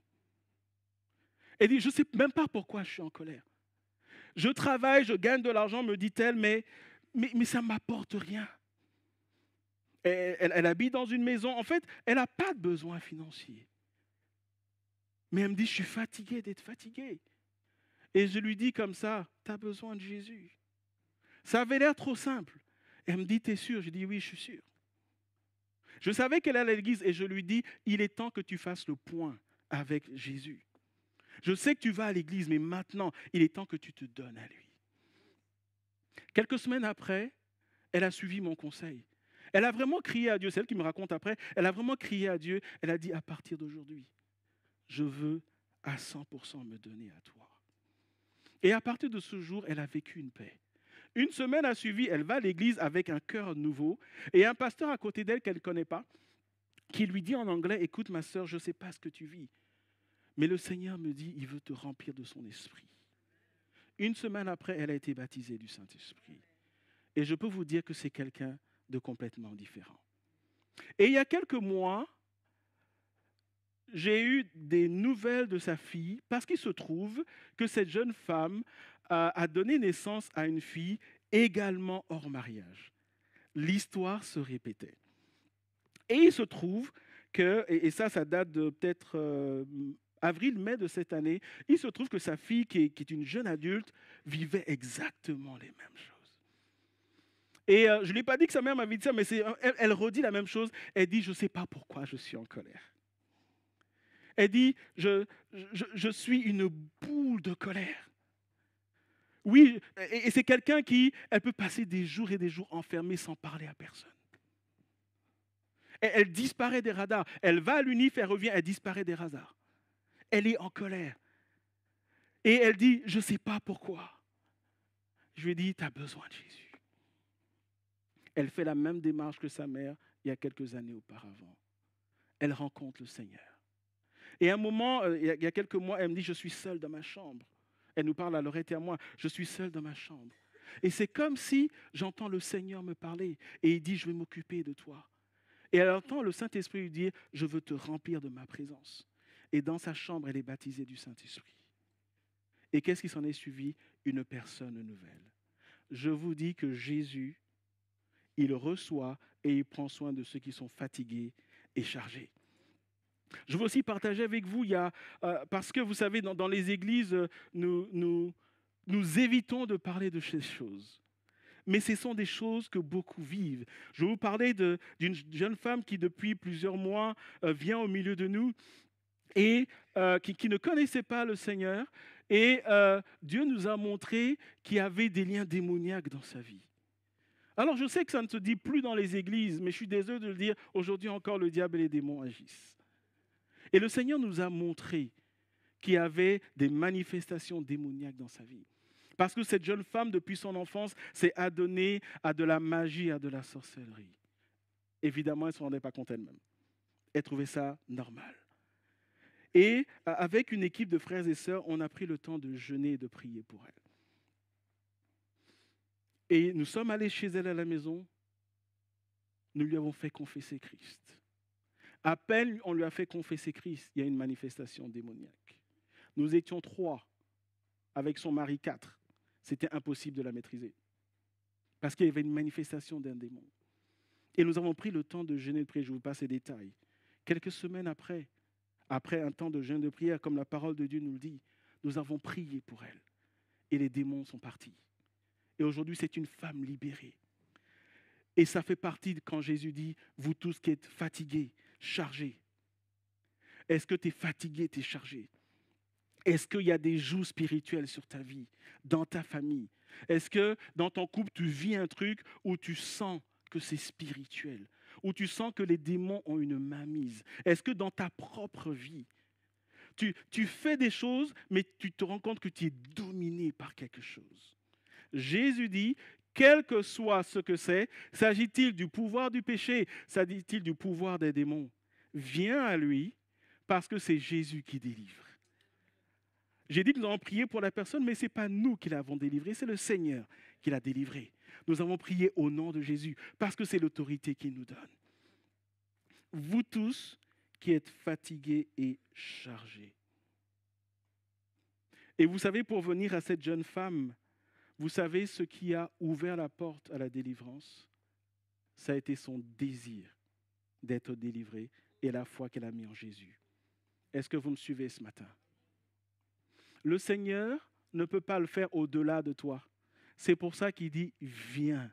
Elle dit, je ne sais même pas pourquoi je suis en colère. Je travaille, je gagne de l'argent, me dit-elle, mais ça ne m'apporte rien. Elle habite dans une maison. En fait, elle n'a pas de besoin financier. Mais elle me dit, je suis fatiguée d'être fatiguée. Et je lui dis comme ça, tu as besoin de Jésus. Ça avait l'air trop simple. Elle me dit, tu es sûr? Je dis, oui, je suis sûr. Je savais qu'elle allait à l'église et je lui dis, il est temps que tu fasses le point avec Jésus. Je sais que tu vas à l'église, mais maintenant, il est temps que tu te donnes à lui. Quelques semaines après, elle a suivi mon conseil. Elle a vraiment crié à Dieu, c'est elle qui me raconte après, elle a vraiment crié à Dieu, elle a dit, à partir d'aujourd'hui, je veux à 100% me donner à toi. Et à partir de ce jour, elle a vécu une paix. Une semaine a suivi, elle va à l'église avec un cœur nouveau et un pasteur à côté d'elle qu'elle ne connaît pas, qui lui dit en anglais, écoute ma sœur, je ne sais pas ce que tu vis, mais le Seigneur me dit, il veut te remplir de son esprit. Une semaine après, elle a été baptisée du Saint-Esprit. Et je peux vous dire que c'est quelqu'un de complètement différent. Et il y a quelques mois, j'ai eu des nouvelles de sa fille parce qu'il se trouve que cette jeune femme a donné naissance à une fille également hors mariage. L'histoire se répétait. Et il se trouve que, et ça date de peut-être avril-mai de cette année, il se trouve que sa fille, qui est une jeune adulte, vivait exactement les mêmes choses. Et je ne lui ai pas dit que sa mère m'avait dit ça, mais elle redit la même chose. Elle dit, je ne sais pas pourquoi je suis en colère. Elle dit, je suis une boule de colère. Oui, et c'est quelqu'un elle peut passer des jours et des jours enfermée sans parler à personne. Elle disparaît des radars. Elle va à l'UNIF, elle revient, elle disparaît des radars. Elle est en colère. Et elle dit, je ne sais pas pourquoi. Je lui ai dit, tu as besoin de Jésus. Elle fait la même démarche que sa mère il y a quelques années auparavant. Elle rencontre le Seigneur. Et à un moment, il y a quelques mois, elle me dit, je suis seule dans ma chambre. Elle nous parle à Laurette et à moi, je suis seule dans ma chambre. Et c'est comme si j'entends le Seigneur me parler. Et il dit, je vais m'occuper de toi. Et elle entend le Saint-Esprit lui dire, je veux te remplir de ma présence. Et dans sa chambre, elle est baptisée du Saint-Esprit. Et qu'est-ce qui s'en est suivi? Une personne nouvelle. Je vous dis que Jésus, il reçoit et il prend soin de ceux qui sont fatigués et chargés. Je veux aussi partager avec vous, parce que vous savez, dans les églises, nous évitons de parler de ces choses. Mais ce sont des choses que beaucoup vivent. Je vais vous parler d'une jeune femme qui, depuis plusieurs mois, vient au milieu de nous et qui ne connaissait pas le Seigneur. Et Dieu nous a montré qu'il y avait des liens démoniaques dans sa vie. Alors je sais que ça ne se dit plus dans les églises, mais je suis désolé de le dire, aujourd'hui encore le diable et les démons agissent. Et le Seigneur nous a montré qu'il y avait des manifestations démoniaques dans sa vie. Parce que cette jeune femme, depuis son enfance, s'est adonnée à de la magie, à de la sorcellerie. Évidemment, elle ne se rendait pas compte elle-même. Elle trouvait ça normal. Et avec une équipe de frères et sœurs, on a pris le temps de jeûner et de prier pour elle. Et nous sommes allés chez elle à la maison. Nous lui avons fait confesser Christ. À peine on lui a fait confesser Christ, il y a une manifestation démoniaque. Nous étions 3, avec son mari 4. C'était impossible de la maîtriser. Parce qu'il y avait une manifestation d'un démon. Et nous avons pris le temps de jeûner et de prier. Je vous passe les détails. Quelques semaines après un temps de jeûne et de prière, comme la parole de Dieu nous le dit, nous avons prié pour elle. Et les démons sont partis. Et aujourd'hui, c'est une femme libérée. Et ça fait partie de quand Jésus dit, vous tous qui êtes fatigués, chargés. Est-ce que tu es fatigué, tu es chargé? Est-ce qu'il y a des joues spirituelles sur ta vie, dans ta famille? Est-ce que dans ton couple, tu vis un truc où tu sens que c'est spirituel, où tu sens que les démons ont une mainmise? Est-ce que dans ta propre vie, tu fais des choses, mais tu te rends compte que tu es dominé par quelque chose? Jésus dit, quel que soit ce que c'est, s'agit-il du pouvoir du péché, s'agit-il du pouvoir des démons, viens à lui parce que c'est Jésus qui délivre. J'ai dit que nous avons prié pour la personne, mais ce n'est pas nous qui l'avons délivré, c'est le Seigneur qui l'a délivré. Nous avons prié au nom de Jésus parce que c'est l'autorité qu'il nous donne. Vous tous qui êtes fatigués et chargés. Et vous savez, pour venir à cette jeune femme, vous savez ce qui a ouvert la porte à la délivrance? Ça a été son désir d'être délivrée et la foi qu'elle a mis en Jésus. Est-ce que vous me suivez ce matin? Le Seigneur ne peut pas le faire au-delà de toi. C'est pour ça qu'il dit, viens.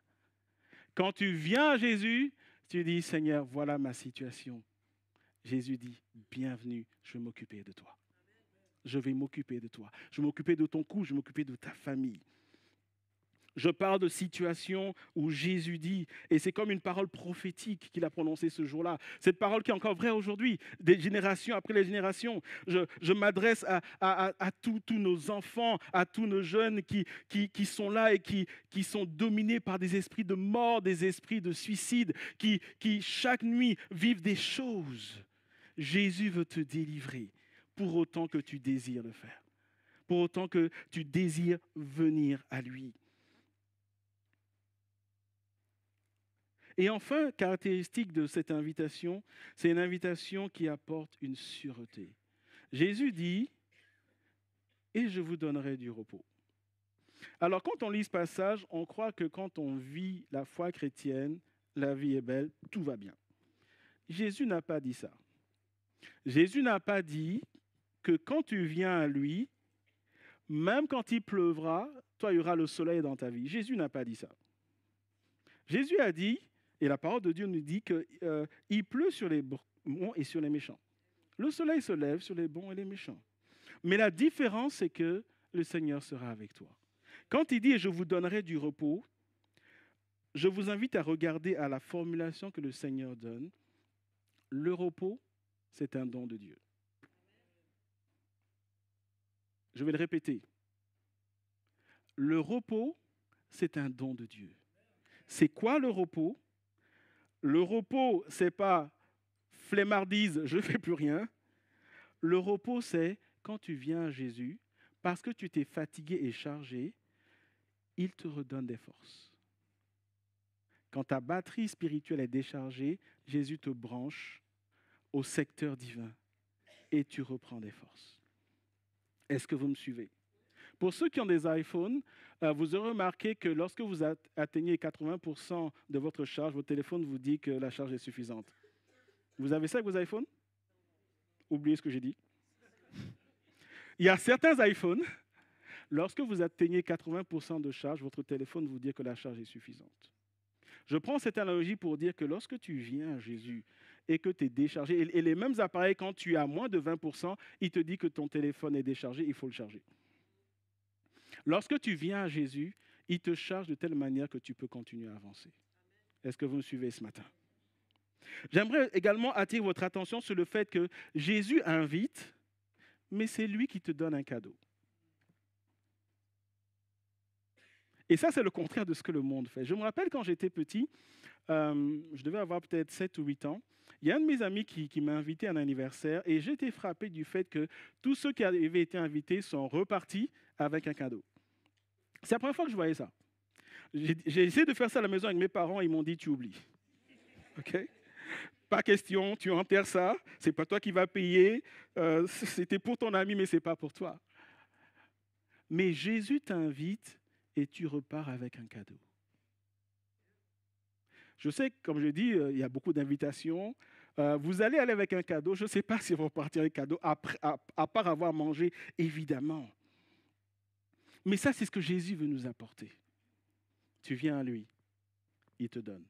Quand tu viens à Jésus, tu dis, Seigneur, voilà ma situation. Jésus dit, bienvenue, je vais m'occuper de toi. Je vais m'occuper de toi. Je vais m'occuper de ton couple, je vais m'occuper de ta famille. Je parle de situations où Jésus dit, et c'est comme une parole prophétique qu'il a prononcée ce jour-là, cette parole qui est encore vraie aujourd'hui, des générations après les générations. Je m'adresse à tous nos enfants, à tous nos jeunes qui sont là et qui sont dominés par des esprits de mort, des esprits de suicide, qui chaque nuit vivent des choses. Jésus veut te délivrer pour autant que tu désires le faire, pour autant que tu désires venir à lui. Et enfin, caractéristique de cette invitation, c'est une invitation qui apporte une sûreté. Jésus dit, et je vous donnerai du repos. Alors quand on lit ce passage, on croit que quand on vit la foi chrétienne, la vie est belle, tout va bien. Jésus n'a pas dit ça. Jésus n'a pas dit que quand tu viens à lui, même quand il pleuvra, toi, il y aura le soleil dans ta vie. Jésus n'a pas dit ça. Jésus a dit, et la parole de Dieu nous dit qu'il pleut sur les bons et sur les méchants. Le soleil se lève sur les bons et les méchants. Mais la différence, c'est que le Seigneur sera avec toi. Quand il dit « je vous donnerai du repos », je vous invite à regarder à la formulation que le Seigneur donne. Le repos, c'est un don de Dieu. Je vais le répéter. Le repos, c'est un don de Dieu. C'est quoi le repos? Le repos, c'est pas flemmardise, je ne fais plus rien. Le repos, c'est quand tu viens à Jésus, parce que tu t'es fatigué et chargé, il te redonne des forces. Quand ta batterie spirituelle est déchargée, Jésus te branche au secteur divin et tu reprends des forces. Est-ce que vous me suivez? Pour ceux qui ont des iPhones, vous aurez remarqué que lorsque vous atteignez 80% de votre charge, votre téléphone vous dit que la charge est suffisante. Vous avez ça avec vos iPhones? Oubliez ce que j'ai dit. Il y a certains iPhones, lorsque vous atteignez 80% de charge, votre téléphone vous dit que la charge est suffisante. Je prends cette analogie pour dire que lorsque tu viens à Jésus et que tu es déchargé, et les mêmes appareils, quand tu as moins de 20%, il te dit que ton téléphone est déchargé, il faut le charger. Lorsque tu viens à Jésus, il te charge de telle manière que tu peux continuer à avancer. Est-ce que vous me suivez ce matin? J'aimerais également attirer votre attention sur le fait que Jésus invite, mais c'est lui qui te donne un cadeau. Et ça, c'est le contraire de ce que le monde fait. Je me rappelle quand j'étais petit, je devais avoir peut-être 7 ou 8 ans, il y a un de mes amis qui m'a invité à un anniversaire et j'ai été frappé du fait que tous ceux qui avaient été invités sont repartis avec un cadeau. C'est la première fois que je voyais ça. J'ai essayé de faire ça à la maison avec mes parents, ils m'ont dit tu oublies. OK? Pas question, tu enterres ça, c'est pas toi qui vas payer, c'était pour ton ami mais c'est pas pour toi. Mais Jésus t'invite et tu repars avec un cadeau. Je sais que, comme je dis, il y a beaucoup d'invitations. Vous allez aller avec un cadeau. Je ne sais pas si vous repartirez avec un cadeau, à part avoir mangé, évidemment. Mais ça, c'est ce que Jésus veut nous apporter. Tu viens à lui, il te donne.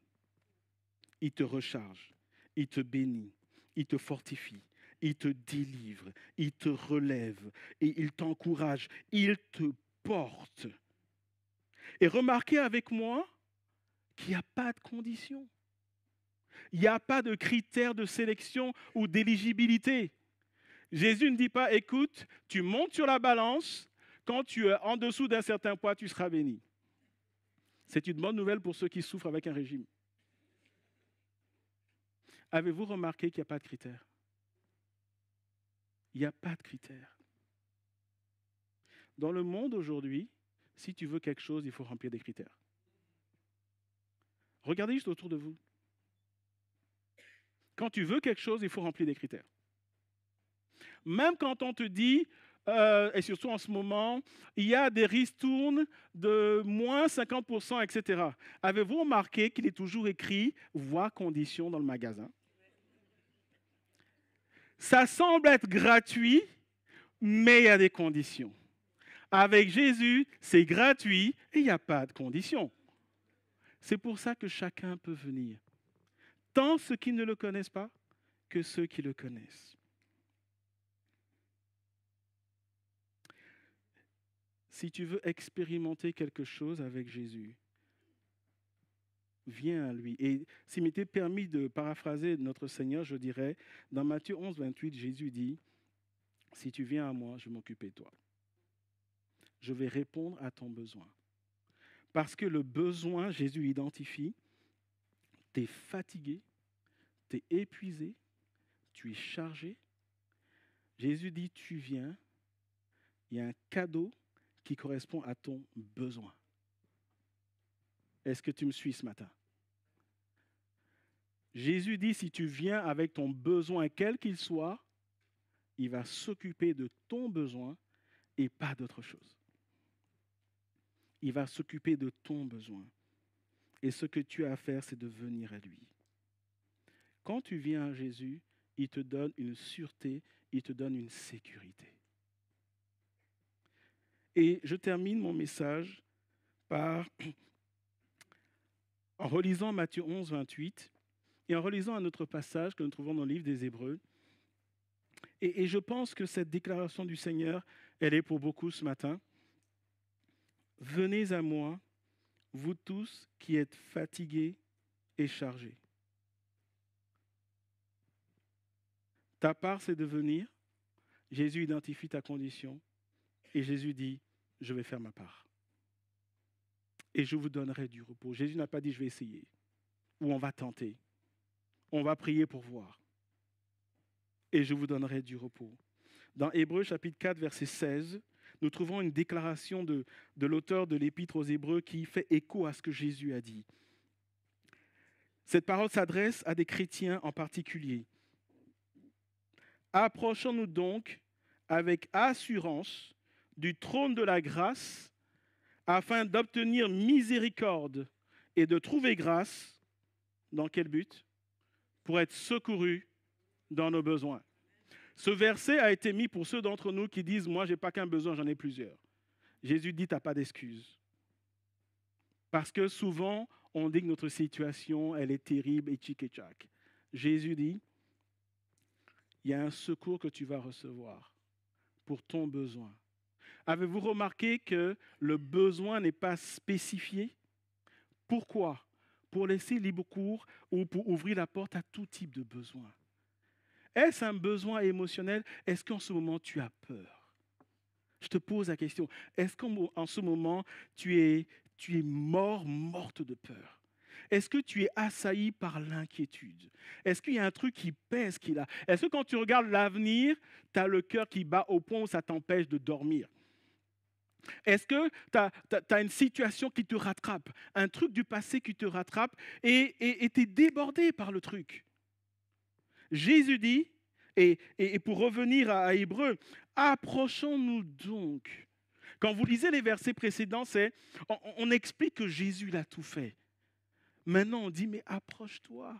Il te recharge, il te bénit, il te fortifie, il te délivre, il te relève, et il t'encourage, il te porte. Et remarquez avec moi qu'il n'y a pas de condition. Il n'y a pas de critères de sélection ou d'éligibilité. Jésus ne dit pas, écoute, tu montes sur la balance, quand tu es en dessous d'un certain poids, tu seras béni. C'est une bonne nouvelle pour ceux qui souffrent avec un régime. Avez-vous remarqué qu'il n'y a pas de critères? Il n'y a pas de critères. Dans le monde aujourd'hui, si tu veux quelque chose, il faut remplir des critères. Regardez juste autour de vous. Quand tu veux quelque chose, il faut remplir des critères. Même quand on te dit, et surtout en ce moment, il y a des ristournes de moins 50%, etc. Avez-vous remarqué qu'il est toujours écrit « voire conditions » dans le magasin? Ça semble être gratuit, mais il y a des conditions. Avec Jésus, c'est gratuit et il n'y a pas de conditions. C'est pour ça que chacun peut venir. Tant ceux qui ne le connaissent pas que ceux qui le connaissent. Si tu veux expérimenter quelque chose avec Jésus, viens à lui. Et s'il m'était permis de paraphraser notre Seigneur, je dirais, dans Matthieu 11, 28, Jésus dit, « Si tu viens à moi, je vais m'occuper de toi. Je vais répondre à ton besoin. » Parce que le besoin, Jésus identifie, tu es fatigué, tu es épuisé, tu es chargé. Jésus dit, tu viens, il y a un cadeau qui correspond à ton besoin. Est-ce que tu me suis ce matin? Jésus dit, si tu viens avec ton besoin, quel qu'il soit, il va s'occuper de ton besoin et pas d'autre chose. Il va s'occuper de ton besoin. Et ce que tu as à faire, c'est de venir à lui. Quand tu viens à Jésus, il te donne une sûreté, il te donne une sécurité. Et je termine mon message en relisant Matthieu 11, 28 et en relisant un autre passage que nous trouvons dans le livre des Hébreux. Et je pense que cette déclaration du Seigneur, elle est pour beaucoup ce matin. Venez à moi, vous tous qui êtes fatigués et chargés. Ta part, c'est de venir. Jésus identifie ta condition. Et Jésus dit, je vais faire ma part. Et je vous donnerai du repos. Jésus n'a pas dit, je vais essayer. Ou on va tenter. On va prier pour voir. Et je vous donnerai du repos. Dans Hébreux chapitre 4, verset 16, nous trouvons une déclaration de l'auteur de l'Épître aux Hébreux qui fait écho à ce que Jésus a dit. Cette parole s'adresse à des chrétiens en particulier. Approchons-nous donc avec assurance du trône de la grâce afin d'obtenir miséricorde et de trouver grâce. Dans quel but? Pour être secourus dans nos besoins. Ce verset a été mis pour ceux d'entre nous qui disent « Moi, je n'ai pas qu'un besoin, j'en ai plusieurs ». Jésus dit « Tu n'as pas d'excuse ». Parce que souvent, on dit que notre situation, elle est terrible et tchic et tchac. Jésus dit « Il y a un secours que tu vas recevoir pour ton besoin ». Avez-vous remarqué que le besoin n'est pas spécifié? Pourquoi? Pour laisser libre cours ou pour ouvrir la porte à tout type de besoin. Est-ce un besoin émotionnel? Est-ce qu'en ce moment, tu as peur? Je te pose la question. Est-ce qu'en ce moment, tu es morte de peur? Est-ce que tu es assailli par l'inquiétude? Est-ce qu'il y a un truc qui pèse qu'il a? Est-ce que quand tu regardes l'avenir, tu as le cœur qui bat au point où ça t'empêche de dormir? Est-ce que tu as une situation qui te rattrape, un truc du passé qui te rattrape et tu es débordé par le truc? Jésus dit, et pour revenir à Hébreu, approchons-nous donc. Quand vous lisez les versets précédents, on explique que Jésus l'a tout fait. Maintenant, on dit, mais approche-toi.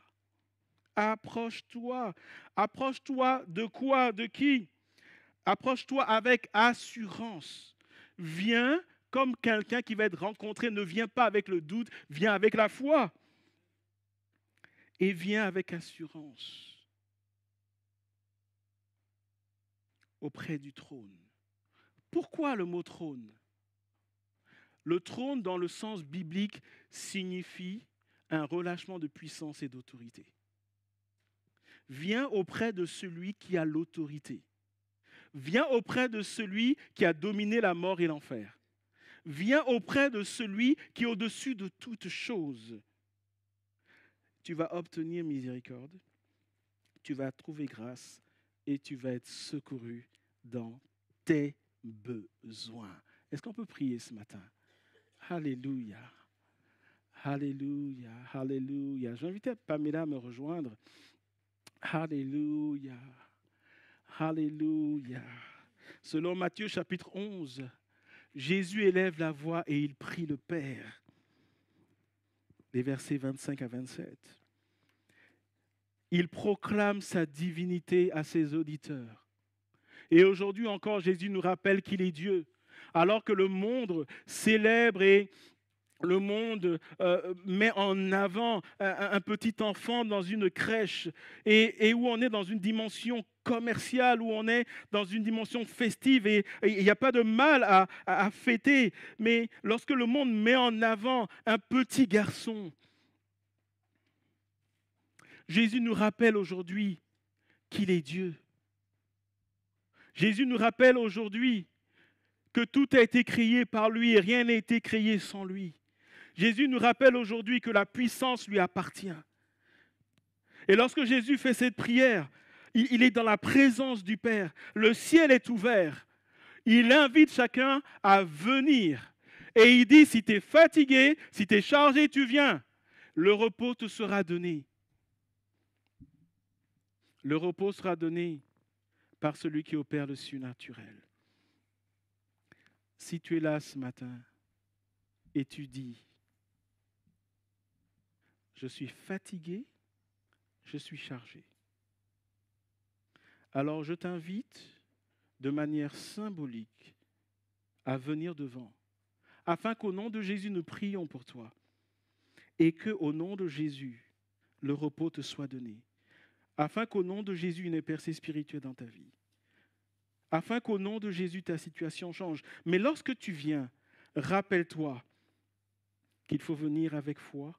Approche-toi. Approche-toi de quoi? De qui? Approche-toi avec assurance. Viens comme quelqu'un qui va être rencontré. Ne viens pas avec le doute, viens avec la foi. Et viens avec assurance. Auprès du trône. Pourquoi le mot trône? Le trône, dans le sens biblique, signifie un relâchement de puissance et d'autorité. Viens auprès de celui qui a l'autorité. Viens auprès de celui qui a dominé la mort et l'enfer. Viens auprès de celui qui est au-dessus de toutes choses. Tu vas obtenir miséricorde, tu vas trouver grâce et tu vas être secouru dans tes besoins. Est-ce qu'on peut prier ce matin? Alléluia. Alléluia. Alléluia. J'invite Pamela à me rejoindre. Alléluia. Alléluia. Selon Matthieu chapitre 11, Jésus élève la voix et il prie le Père. Les versets 25 à 27. Il proclame sa divinité à ses auditeurs. Et aujourd'hui encore, Jésus nous rappelle qu'il est Dieu. Alors que le monde célèbre et le monde met en avant un petit enfant dans une crèche et où on est dans une dimension commerciale, où on est dans une dimension festive et il n'y a pas de mal à fêter. Mais lorsque le monde met en avant un petit garçon, Jésus nous rappelle aujourd'hui qu'il est Dieu. Jésus nous rappelle aujourd'hui que tout a été créé par lui et rien n'a été créé sans lui. Jésus nous rappelle aujourd'hui que la puissance lui appartient. Et lorsque Jésus fait cette prière, il est dans la présence du Père. Le ciel est ouvert. Il invite chacun à venir. Et il dit, si tu es fatigué, si tu es chargé, tu viens. Le repos te sera donné. Le repos sera donné par celui qui opère le surnaturel. Si tu es là ce matin et tu dis, je suis fatigué, je suis chargé. Alors je t'invite de manière symbolique à venir devant, afin qu'au nom de Jésus, nous prions pour toi et qu'au nom de Jésus, le repos te soit donné, afin qu'au nom de Jésus, une percée spirituelle dans ta vie, afin qu'au nom de Jésus, ta situation change. Mais lorsque tu viens, rappelle-toi qu'il faut venir avec foi,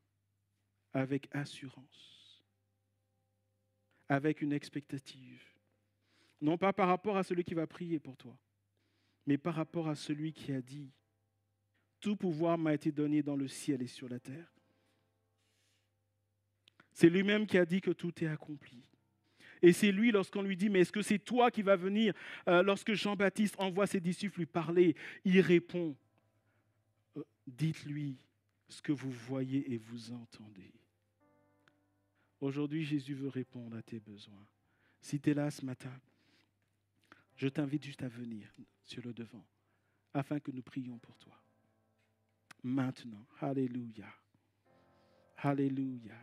avec assurance, avec une expectative. Non pas par rapport à celui qui va prier pour toi, mais par rapport à celui qui a dit « Tout pouvoir m'a été donné dans le ciel et sur la terre ». C'est lui-même qui a dit que tout est accompli. Et c'est lui, lorsqu'on lui dit « Mais est-ce que c'est toi qui vas venir ?» Lorsque Jean-Baptiste envoie ses disciples lui parler, il répond « Dites-lui ce que vous voyez et vous entendez. » Aujourd'hui, Jésus veut répondre à tes besoins. Si tu es là ce matin, je t'invite juste à venir sur le devant afin que nous prions pour toi. Maintenant, alléluia, alléluia.